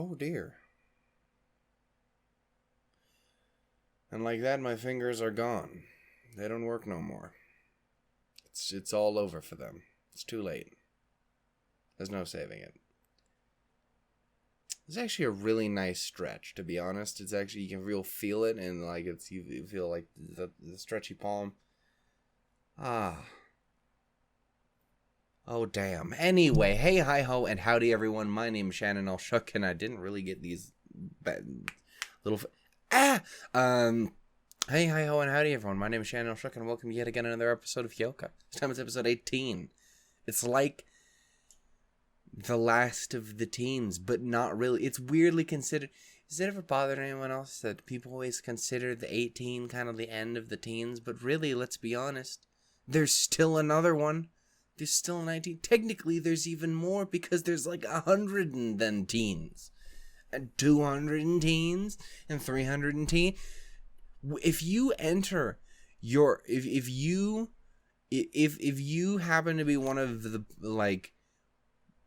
Oh dear. And like that, my fingers are gone. They don't work no more. It's all over for them. It's too late. There's no saving it. It's actually a really nice stretch, to be honest. It's actually, you can real feel it, and like you feel like the stretchy palm. Ah. Oh, damn. Anyway, hey, hi, ho, and howdy, everyone. My name is Shannon L. Shook, and I didn't really get these little... Hey, hi, ho, and howdy, everyone. My name is Shannon L. Shook, and welcome yet again to another episode of Hyouka. This time it's episode 18. It's like the last of the teens, but not really. It's weirdly considered... Does it ever bother anyone else that people always consider the 18 kind of the end of the teens? But really, let's be honest, there's still another one. There's still 19. Technically, there's even more because there's like 100 and then teens. And 200 and teens and 300 and teens. If you enter your... If you happen to be one of the, like,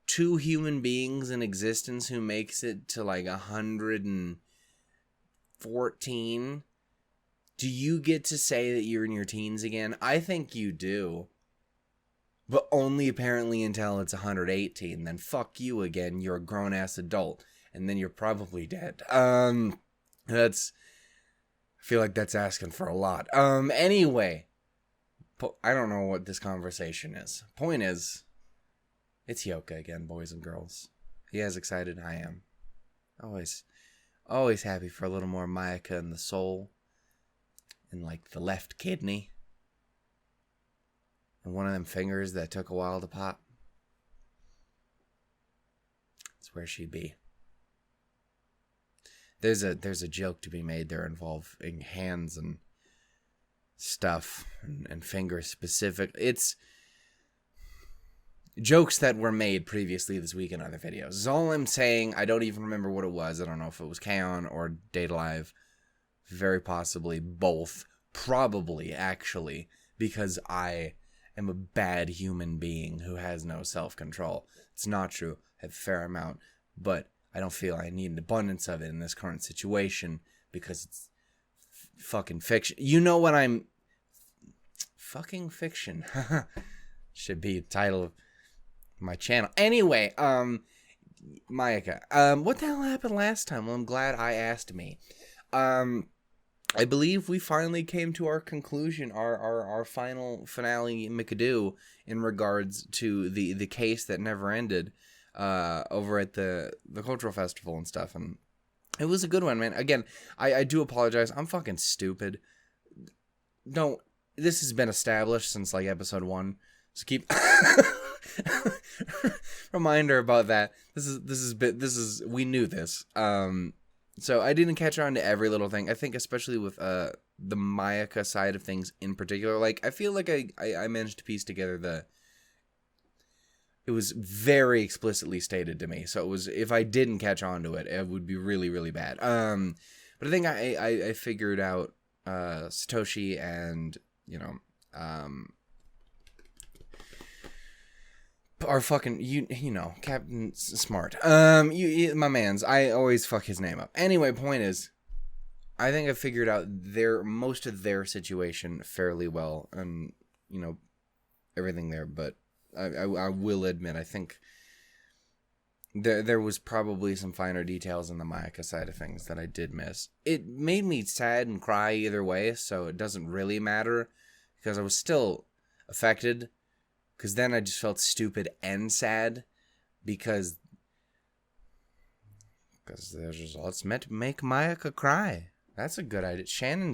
2 human beings in existence who makes it to like 114, do you get to say that you're in your teens again? I think you do. But only apparently until it's 118. Then fuck you again. You're a grown-ass adult. And then you're probably dead. I feel like that's asking for a lot. Anyway. I don't know what this conversation is. Point is, it's Hyouka again, boys and girls. He as excited I am. Always happy for a little more Mayaka in the soul. And like the left kidney. And one of them fingers that took a while to pop. That's where she'd be. There's a joke to be made there involving hands and stuff and fingers specific. It's jokes that were made previously this week in other videos. Is all I'm saying. I don't even remember what it was. I don't know if it was K-On! Or Date Live. Very possibly both. Probably, actually. Because I am a bad human being who has no self-control. It's not true. I have a fair amount. But I don't feel I need an abundance of it in this current situation. Because it's fucking fiction. You know what I'm... Fucking fiction. Should be the title of my channel. Anyway, Mayaka. What the hell happened last time? Well, I'm glad I asked me. I believe we finally came to our conclusion, our final finale McAdoo in regards to the case that never ended over at the cultural festival and stuff. And it was a good one, man. Again, I do apologize. I'm fucking stupid. This has been established since like episode 1. So keep reminder about that. This is we knew this. So I didn't catch on to every little thing. I think especially with the Mayaka side of things in particular. Like I feel like I managed to piece together it was very explicitly stated to me. So it was, if I didn't catch on to it, it would be really, really bad. But I think I figured out Satoshi and, our fucking, you know, Captain Smart. My man's, I always fuck his name up. Anyway, point is, I think I figured out most of their situation fairly well, and, everything there, but I will admit, I think there was probably some finer details in the Mayaka side of things that I did miss. It made me sad and cry either way, so it doesn't really matter, because I was still affected, because then I just felt stupid and sad, because there's results meant to make Mayaka cry. That's a good idea. Shannon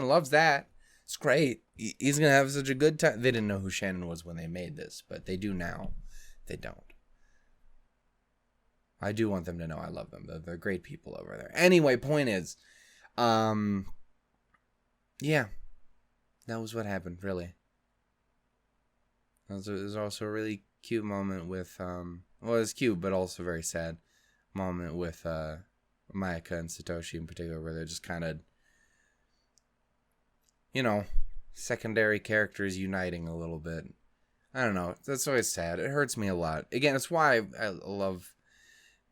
loves that. It's great. He's going to have such a good time. They didn't know who Shannon was when they made this, but they do now. They don't. I do want them to know I love them. They're great people over there. Anyway, point is, yeah, that was what happened, really. It was also a really cute moment with, it was cute, but also very sad moment with Mayaka and Satoshi in particular, where they're just kind of, secondary characters uniting a little bit. I don't know. That's always sad. It hurts me a lot. Again, it's why I love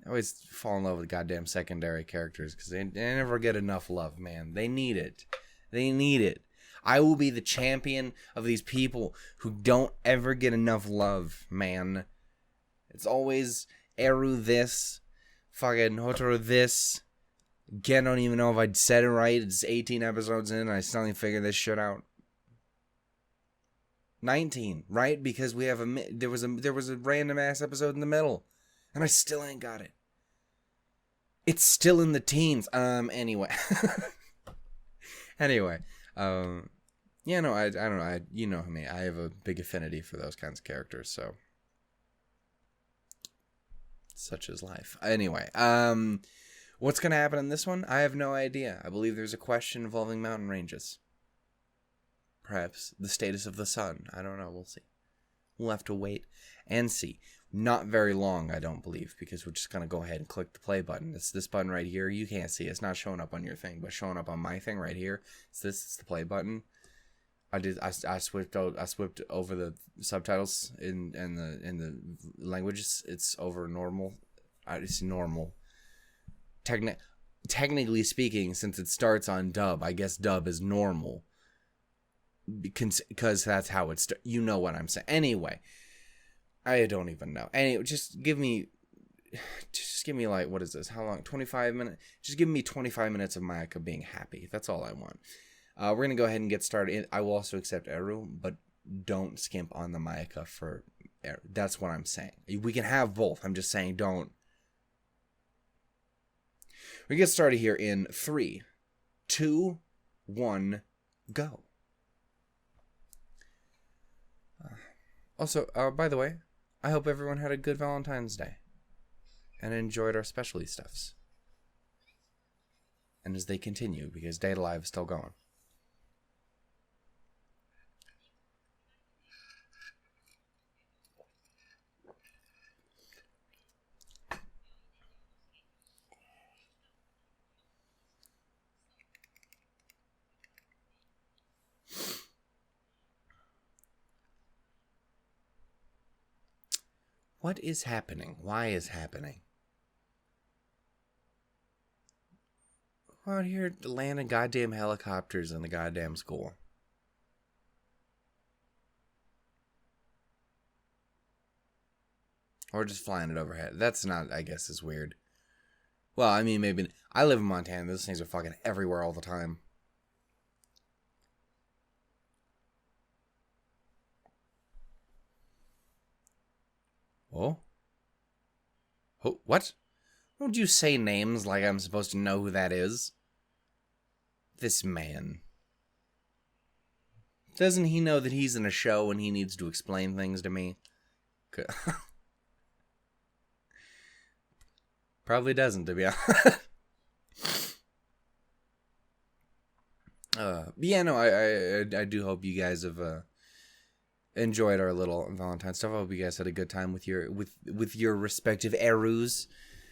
I always fall in love with goddamn secondary characters because they never get enough love, man. They need it. They need it. I will be the champion of these people who don't ever get enough love, man. It's always Eru this, fucking Hotaru this. Again, I don't even know if I said it right. It's 18 episodes in and I still ain't figured this shit out. 19, right? Because we have there was a random ass episode in the middle. And I still ain't got it. It's still in the teens. Anyway. Anyway. Yeah, no, I don't know. You know me. I have a big affinity for those kinds of characters, so. Such is life. Anyway, what's going to happen in this one? I have no idea. I believe there's a question involving mountain ranges. Perhaps the status of the sun. I don't know. We'll see. We'll have to wait and see. Not very long, I don't believe, because we're just going to go ahead and click the play button. It's this button right here. You can't see it. It's not showing up on your thing, but showing up on my thing right here. It's the play button. I swiped over the subtitles in the languages. It's over normal. It's normal. Technically speaking, since it starts on dub, I guess dub is normal. Because that's how it's. You know what I'm saying. Anyway, I don't even know. Anyway, just give me like, what is this? How long? 25 minutes. Just give me 25 minutes of Mayaka being happy. That's all I want. We're going to go ahead and get started. I will also accept Eru, but don't skimp on the Mayaka for Eru. That's what I'm saying. We can have both. I'm just saying don't. We get started here in 3, 2, 1, go. Also, by the way, I hope everyone had a good Valentine's Day and enjoyed our specialty stuffs. And as they continue, because Date Alive is still going. What is happening? Why is happening? We're out here landing goddamn helicopters in the goddamn school. Or just flying it overhead. That's not, I guess, is weird. Well, I mean, maybe. I live in Montana. Those things are fucking everywhere all the time. Oh? Oh, what? Don't you say names like I'm supposed to know who that is? This man. Doesn't he know that he's in a show and he needs to explain things to me? Probably doesn't, to be honest. Yeah, no, I do hope you guys have enjoyed our little Valentine stuff. I hope you guys had a good time with your respective Erus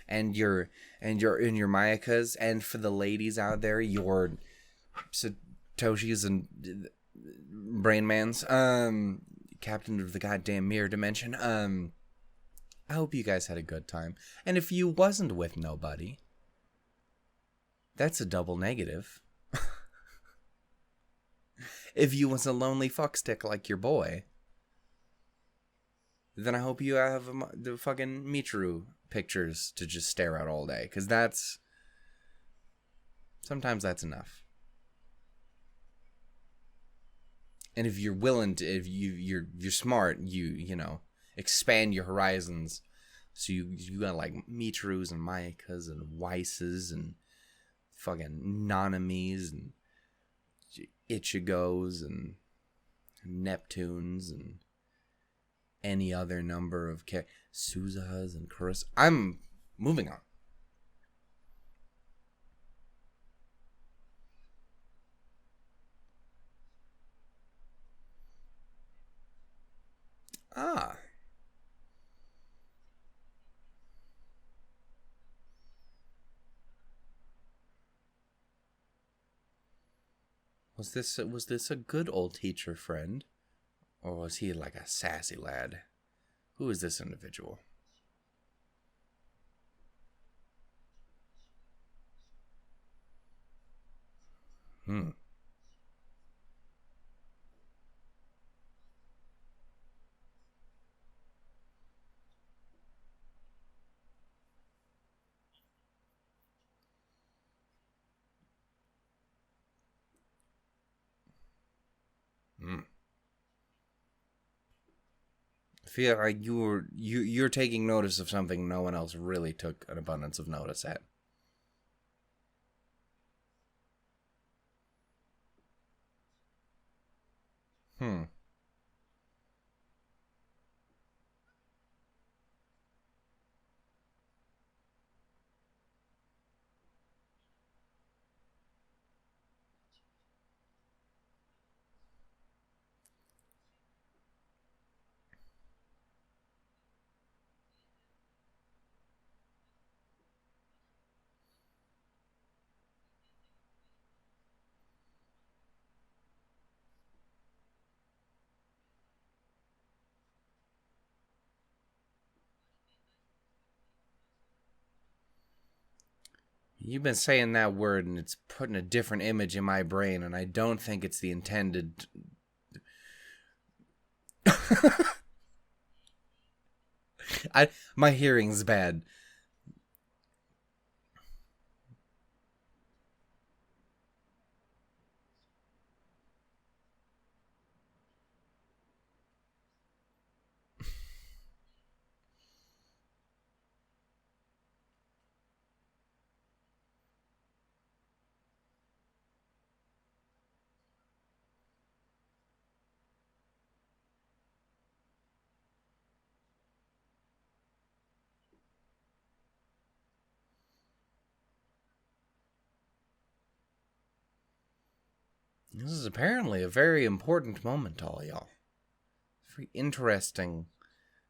and your Mayakas, and for the ladies out there, your Satoshis and Brainmans, captain of the goddamn mirror dimension. I hope you guys had a good time. And if you wasn't with nobody, that's a double negative. If you was a lonely fuckstick like your boy, then I hope you have the fucking Michiru pictures to just stare at all day. Because sometimes that's enough. And if you're willing to, if you're smart, you know, expand your horizons. So you got like Michirus and Mayakas and Weisses and fucking Nanamis and Ichigos and Neptunes and any other number of Suzas and Kuros. I'm moving on. Ah. Was this a good old teacher friend? Or was he like a sassy lad? Who is this individual? Hmm. Hmm. I feel like you're taking notice of something no one else really took an abundance of notice at. Hmm. You've been saying that word and it's putting a different image in my brain, and I don't think it's the intended. My hearing's bad. This is apparently a very important moment to all y'all. Very interesting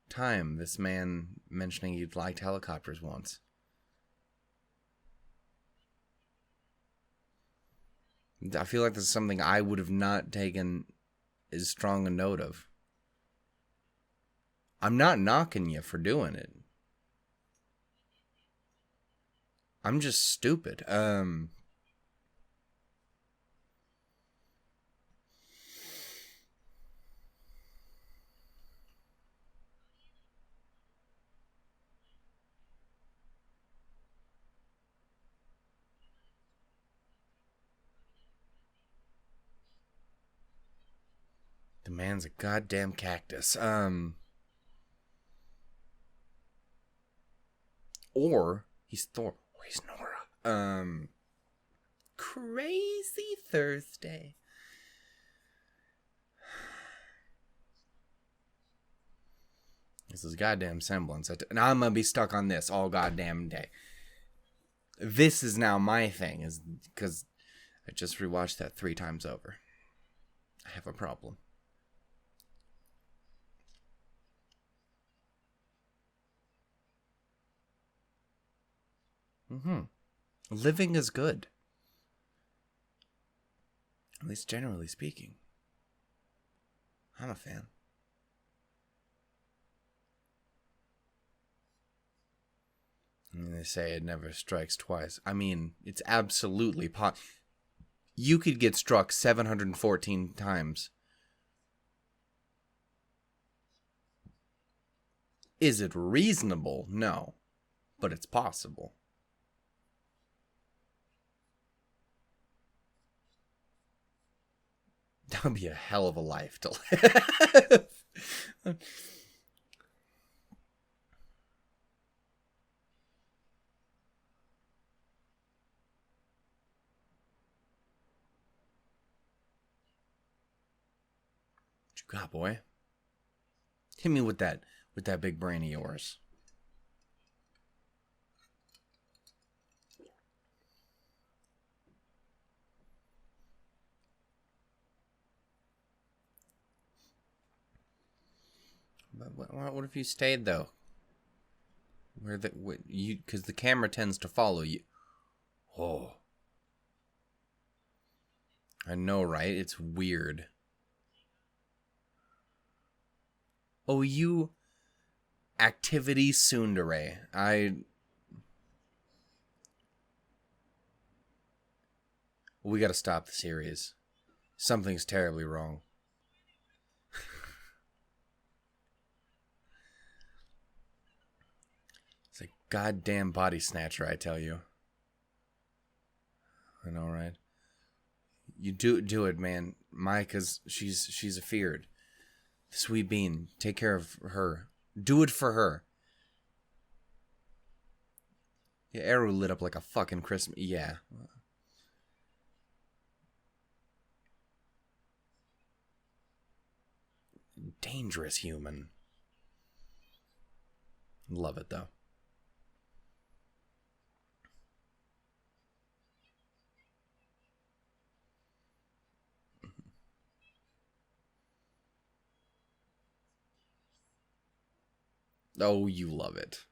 time, this man mentioning he liked helicopters once. I feel like this is something I would have not taken as strong a note of. I'm not knocking you for doing it. I'm just stupid. The man's a goddamn cactus. Or he's Thor, or he's Nora. Crazy Thursday. This is goddamn semblance. Now I'm gonna be stuck on this all goddamn day. This is now my thing, is because I just rewatched that 3 times over. I have a problem. Mm-hmm. Living is good. At least generally speaking. I'm a fan. And they say it never strikes twice. I mean, it's absolutely you could get struck 714 times. Is it reasonable? No. But it's possible. That would be a hell of a life to live. What you got, boy? Hit me with that big brain of yours. But what if you stayed though? Because the camera tends to follow you. Oh, I know, right? It's weird. Oh, you activity tsundere. We gotta stop the series. Something's terribly wrong. It's a goddamn body snatcher, I tell you. I know, right? You do it, man. Micah's she's afeared. Sweet Bean, take care of her. Do it for her. Yeah, Eru lit up like a fucking Christmas. Yeah. Dangerous human. Love it, though. Oh, you love it.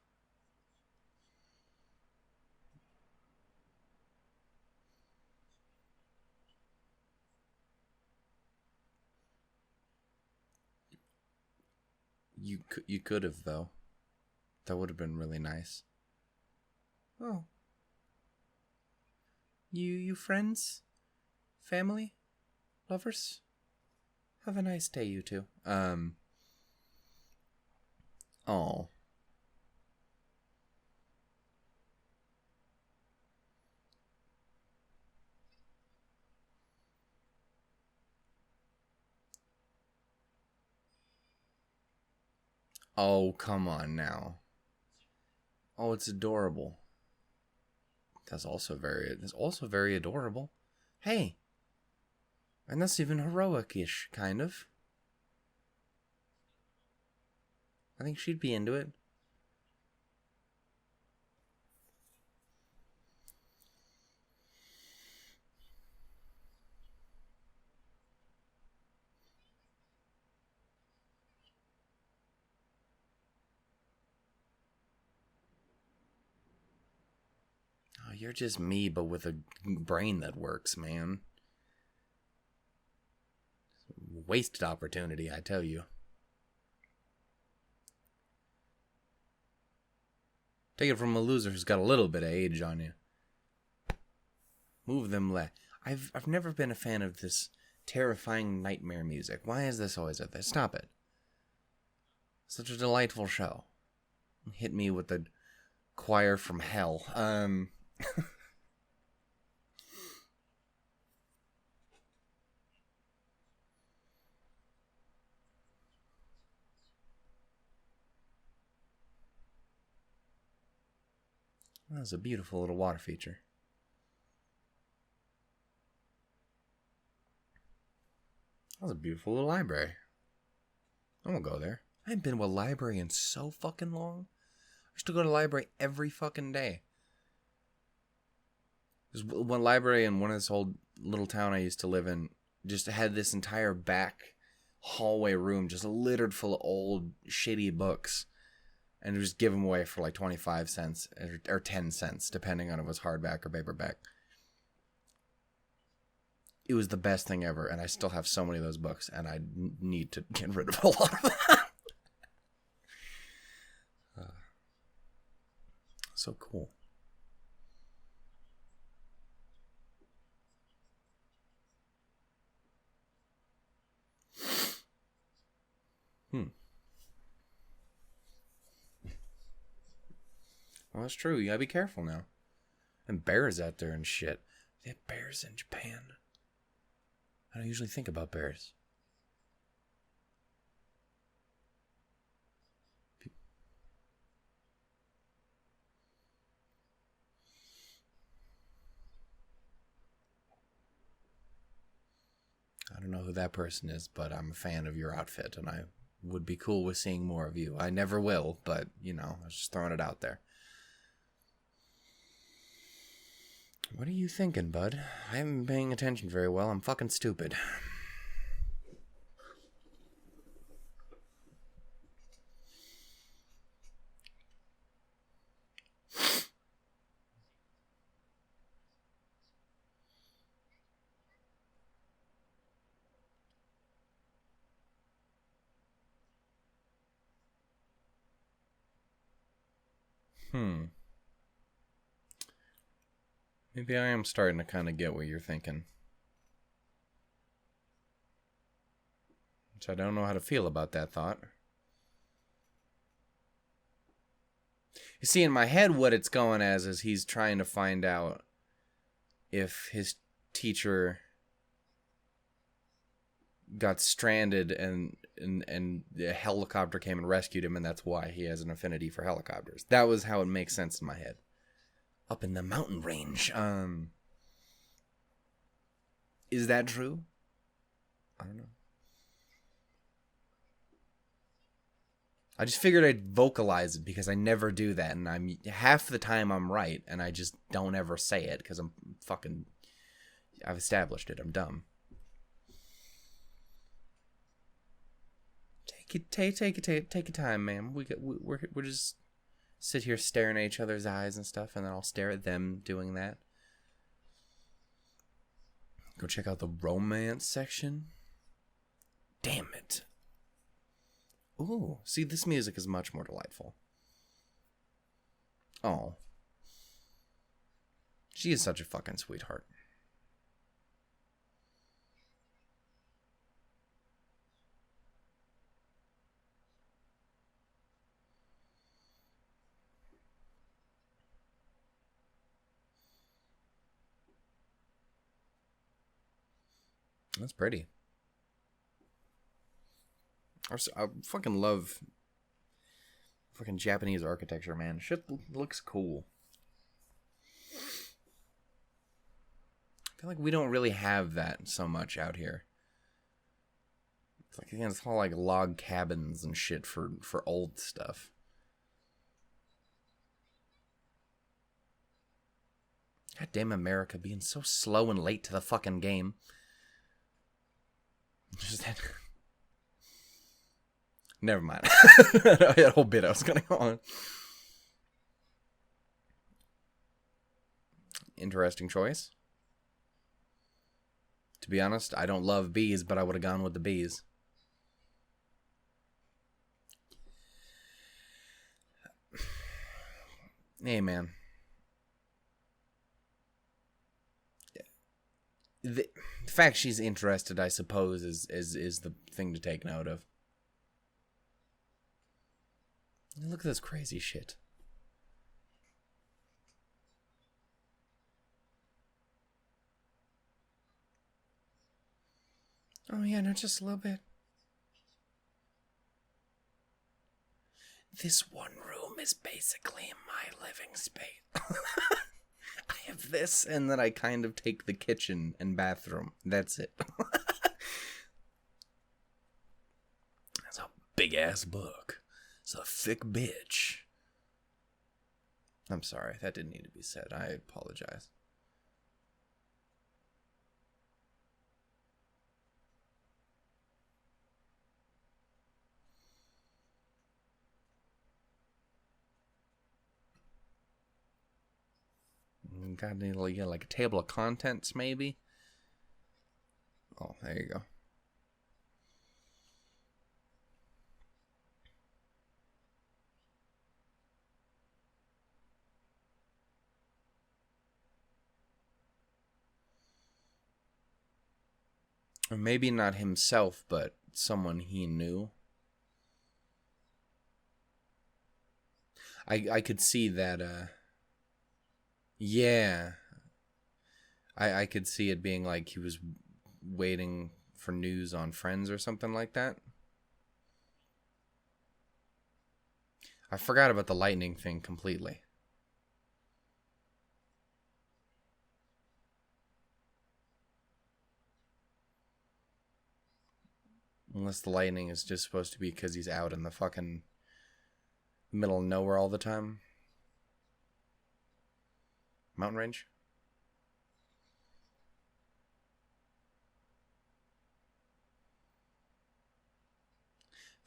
You could have, though. That would have been really nice. Oh. You friends? Family? Lovers? Have a nice day, you two. Oh. Oh, come on now. Oh, it's adorable. That's also very adorable. Hey. And that's even heroic-ish, kind of. I think she'd be into it. Oh, you're just me, but with a brain that works, man. Wasted opportunity, I tell you. Take it from a loser who's got a little bit of age on you. Move them left. I've never been a fan of this terrifying nightmare music. Why is this always at this? Stop it. Such a delightful show. Hit me with the choir from hell. That was a beautiful little water feature. That was a beautiful little library. I'm gonna go there. I haven't been to a library in so fucking long. I used to go to the library every fucking day. There's one library in one of this old little town I used to live in. Just had this entire back hallway room just littered full of old shitty books. And just give them away for like 25 cents or 10 cents, depending on if it was hardback or paperback. It was the best thing ever, and I still have so many of those books, and I need to get rid of a lot of them. So cool. Well, that's true. You gotta be careful now. And bears out there and shit. They have bears in Japan. I don't usually think about bears. I don't know who that person is, but I'm a fan of your outfit, and I would be cool with seeing more of you. I never will, but, I was just throwing it out there. What are you thinking, bud? I haven't been paying attention very well. I'm fucking stupid. Maybe I am starting to kind of get what you're thinking. Which I don't know how to feel about that thought. You see, in my head, what it's going as is he's trying to find out if his teacher got stranded and the helicopter came and rescued him, and that's why he has an affinity for helicopters. That was how it makes sense in my head. Up in the mountain range. Is that true? I don't know. I just figured I'd vocalize it because I never do that, and I'm half the time I'm right, and I just don't ever say it because I've established it. I'm dumb. Take your time, man. We're just sit here staring at each other's eyes and stuff, and then I'll stare at them doing that. Go check out the romance section. Damn it. Ooh, see, this music is much more delightful. Oh. She is such a fucking sweetheart. That's pretty. I fucking love fucking Japanese architecture, man. Shit looks cool. I feel like we don't really have that so much out here. It's like, again, it's all like log cabins and shit for old stuff. God damn America being so slow and late to the fucking game. Just had... Never mind. I had a whole bit I was going to go on. Interesting choice. To be honest, I don't love bees, but I would have gone with the bees. Hey, man. The fact she's interested, I suppose, is the thing to take note of. Look at this crazy shit. Oh yeah, no, just a little bit. This one room is basically my living space. I have this, and then I kind of take the kitchen and bathroom. That's it. That's a big-ass book. It's a thick bitch. I'm sorry, that didn't need to be said. I apologize. Got any, like a table of contents, maybe? Oh, there you go. Or maybe not himself, but someone he knew. I could see that, yeah. I could see it being like he was waiting for news on Friends or something like that. I forgot about the lightning thing completely. Unless the lightning is just supposed to be because he's out in the fucking middle of nowhere all the time. Mountain range?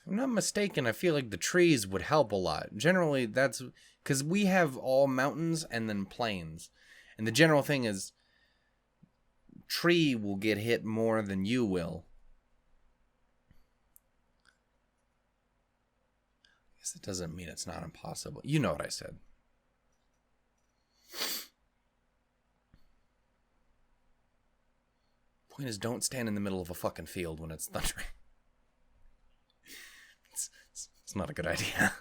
If I'm not mistaken, I feel like the trees would help a lot. Generally, that's because we have all mountains and then plains. And the general thing is, tree will get hit more than you will. I guess it doesn't mean it's not impossible. You know what I said. Point is, don't stand in the middle of a fucking field when it's thundering. It's not a good idea.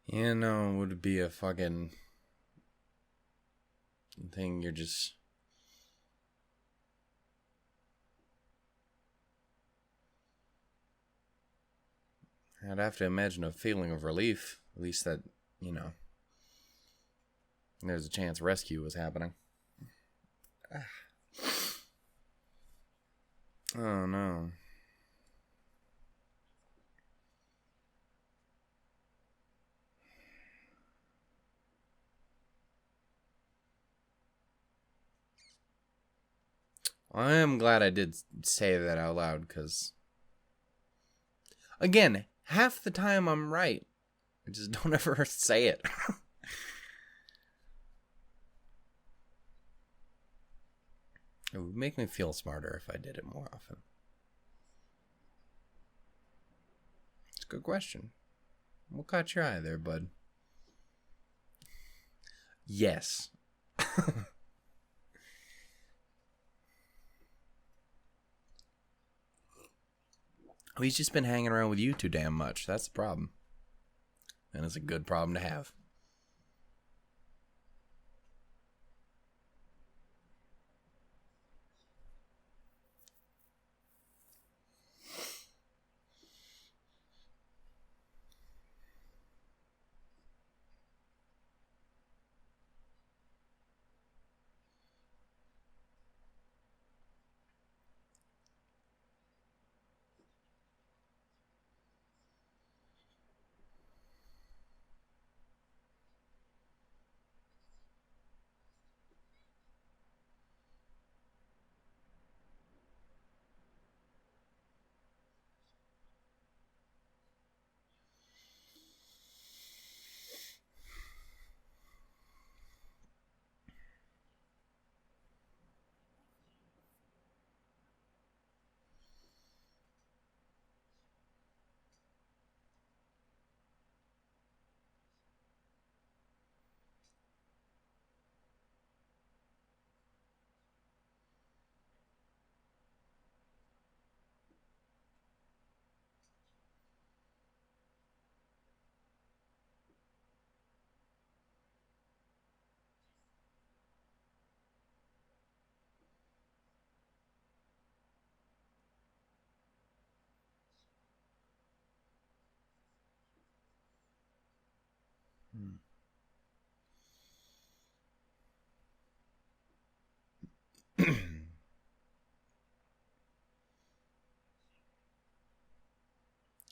You know, it would be a fucking thing you're just... I'd have to imagine a feeling of relief. At least that, you know, there's a chance rescue was happening. Oh, no. I am glad I did say that out loud, because... Again, half the time I'm right. I just don't ever say it. It would make me feel smarter if I did it more often. It's a good question. What caught your eye there, bud? Yes. He's just been hanging around with you too damn much. That's the problem. And it's a good problem to have.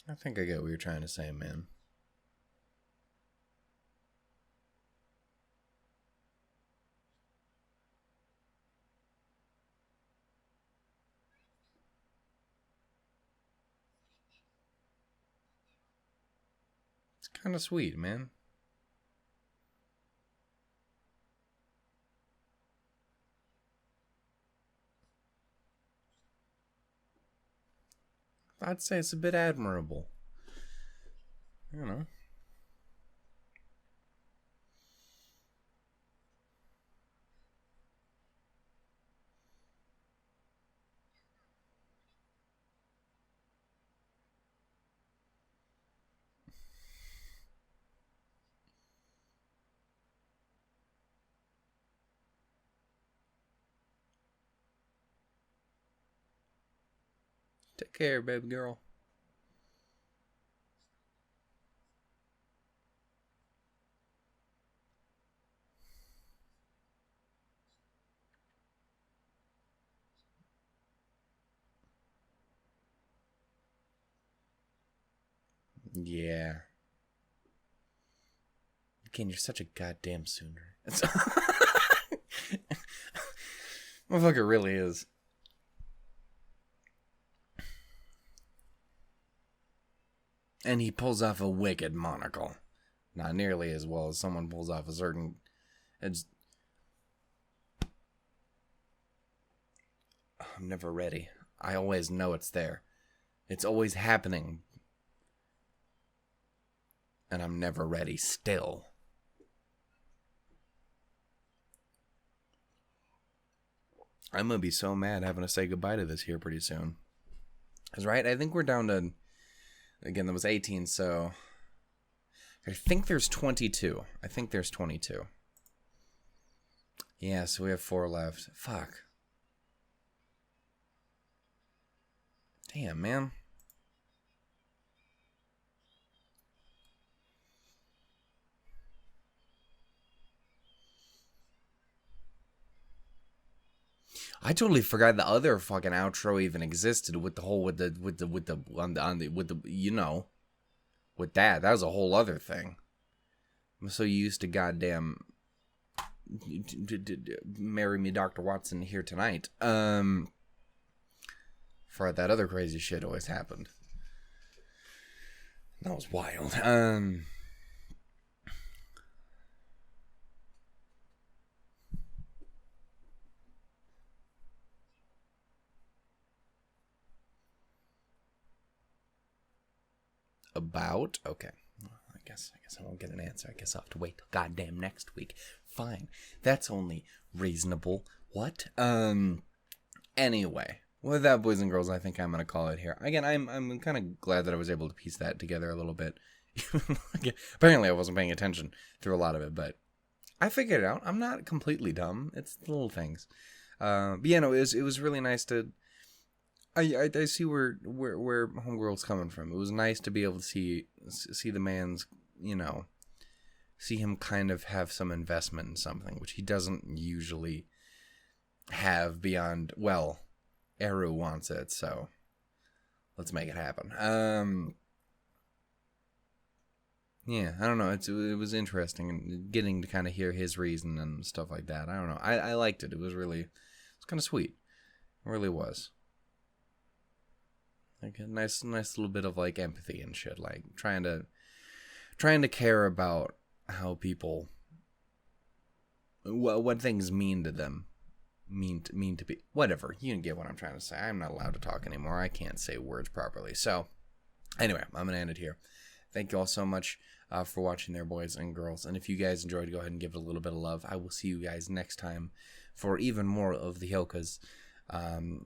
I think I get what you're trying to say, man. It's kind of sweet, man. I'd say it's a bit admirable. you know. Take care, baby girl. Yeah. Again, you're such a goddamn sooner. Motherfucker really is. And he pulls off a wicked monocle. Not nearly as well as someone pulls off a certain... I'm never ready. I always know it's there. It's always happening. And I'm never ready still. I'm going to be so mad having to say goodbye to this here pretty soon. Because, right, I think we're down to... Again, that was 18, so... I think there's 22. Yeah, so we have 4 left. Fuck. Damn, man. I totally forgot the other fucking outro even existed with the whole with that. That was a whole other thing. I'm so used to goddamn marry me, Dr. Watson here tonight. For that other crazy shit always happened. That was wild. About? Okay. Well, I guess I won't get an answer. I guess I'll have to wait till goddamn next week. Fine. That's only reasonable. What? Anyway. With that, boys and girls, I think I'm gonna call it here. Again, I'm kind of glad that I was able to piece that together a little bit. Apparently I wasn't paying attention through a lot of it, but I figured it out. I'm not completely dumb. It's the little things. But yeah, no, it was really nice to... I see where Homegirl's coming from. It was nice to be able to see the man's, see him kind of have some investment in something, which he doesn't usually have beyond, well, Eru wants it, so let's make it happen. Yeah, I don't know. It was interesting and getting to kind of hear his reason and stuff like that. I don't know. I liked it. It was kind of sweet. It really was. Like a nice little bit of like empathy and shit, like trying to care about how people, what things mean to them, mean to be, whatever. You get what I'm trying to say. I'm not allowed to talk anymore. I can't say words properly. So anyway, I'm gonna end it here. Thank you all so much for watching there, boys and girls. And if you guys enjoyed, go ahead and give it a little bit of love. I will see you guys next time for even more of the Hyoukas.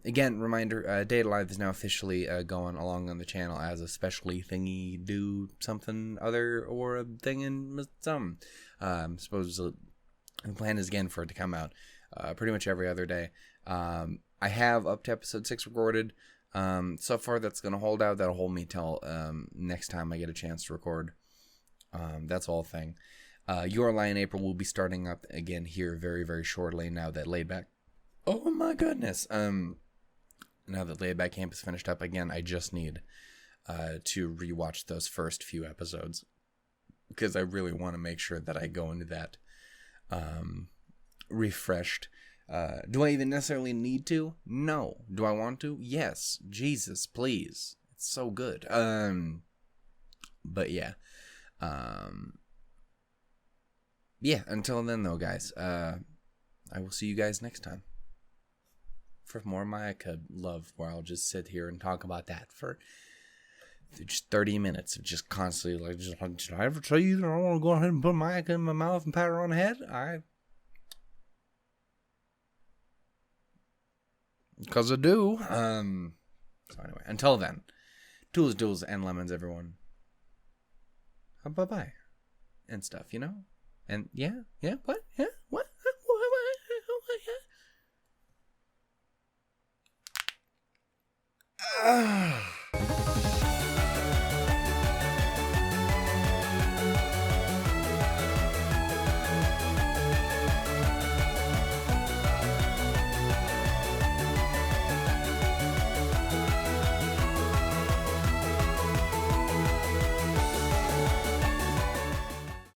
Again, reminder, Data Live is now officially going along on the channel as a specially thingy do something other or a thing in some. Suppose the plan is again for it to come out pretty much every other day. I have up to episode 6 recorded. So far that's going to hold out. That'll hold me till next time I get a chance to record. That's the whole thing. Your Lie in April will be starting up again here very, very shortly now that Laid Back. Oh my goodness. Now that Laid Back Camp is finished up again, I just need to rewatch those first few episodes because I really want to make sure that I go into that refreshed. Do I even necessarily need to? No. Do I want to? Yes. Jesus, please. It's so good. But yeah. Yeah, until then though, guys, I will see you guys next time for more Mayaka love, where I'll just sit here and talk about that for Just 30 minutes of just constantly like, did I ever tell you that I want to go ahead and put my in my mouth and pat her on the head? Because I do. So anyway, until then, tools, and lemons, everyone. Bye-bye. And stuff, you know? And yeah, what? Yeah, what? Yeah.